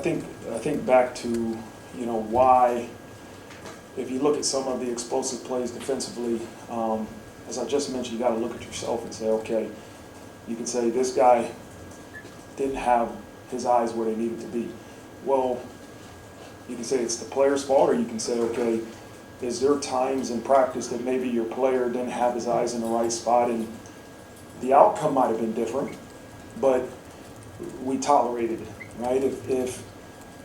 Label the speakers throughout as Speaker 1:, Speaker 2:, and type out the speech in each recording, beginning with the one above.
Speaker 1: think back to, why, if you look at some of the explosive plays defensively, as I just mentioned, you got to look at yourself and say, okay, you can say this guy didn't have his eyes where they needed to be. Well, you can say it's the player's fault, or you can say, okay, is there times in practice that maybe your player didn't have his eyes in the right spot and the outcome might have been different, but we tolerated it, right? If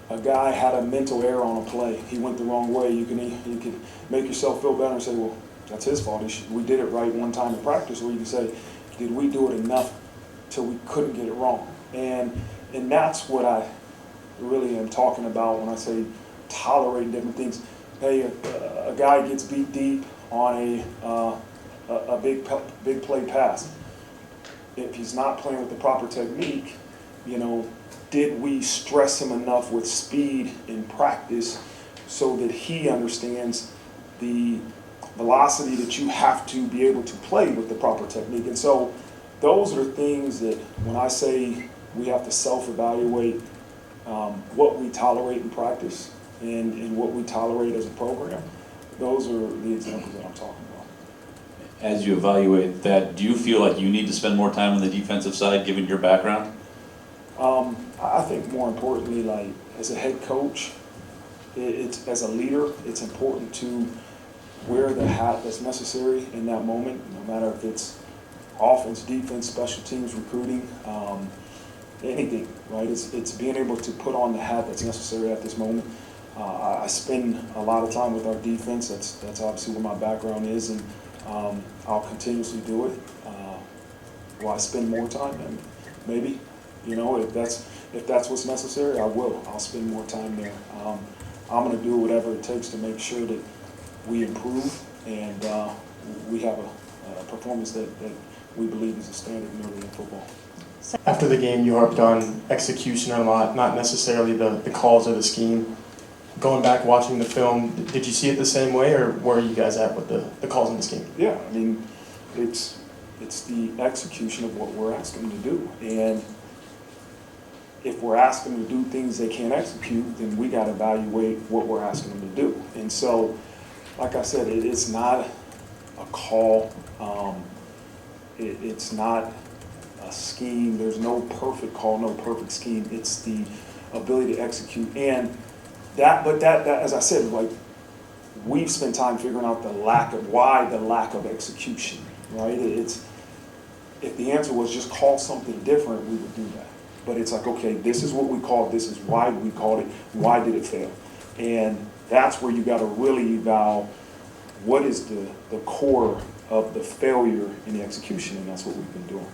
Speaker 1: a guy had a mental error on a play, he went the wrong way, you can make yourself feel better and say, well, that's his fault. We did it right one time in practice. Or you can say, did we do it enough till we couldn't get it wrong? And that's what I really am talking about when I say tolerate different things. Hey, a guy gets beat deep on a big play pass. If he's not playing with the proper technique, did we stress him enough with speed in practice so that he understands the velocity that you have to be able to play with the proper technique? And so those are things that when I say we have to self-evaluate what we tolerate in practice and what we tolerate as a program, those are the examples that I'm talking about.
Speaker 2: As you evaluate that, do you feel like you need to spend more time on the defensive side given your background?
Speaker 1: I think more importantly, like as a head coach, it's as a leader, it's important to wear the hat that's necessary in that moment, no matter if it's offense, defense, special teams, recruiting, anything, right? It's being able to put on the hat that's necessary at this moment. I spend a lot of time with our defense. That's obviously where my background is, and I'll continuously do it. Will I spend more time? Maybe. If that's what's necessary, I will. I'll spend more time there. I'm going to do whatever it takes to make sure that we improve and we have a performance that we believe is a standard in Notre Dame football.
Speaker 3: After the game, you harped on execution a lot, not necessarily the calls or the scheme. Going back, watching the film, did you see it the same way, or where are you guys at with the calls in the scheme?
Speaker 1: Yeah, I mean, it's the execution of what we're asking them to do. And if we're asking them to do things they can't execute, then we got to evaluate what we're asking them to do. And so, like I said, it's not a call. It's not a scheme. There's no perfect call, no perfect scheme. It's the ability to execute. And that, as I said, like, we've spent time figuring out the lack of execution, right? If the answer was just call something different, we would do that. But it's like, okay, this is what we called, this is why we called it, why did it fail? And that's where you got to really evaluate what is the core of the failure in the execution, and that's what we've been doing.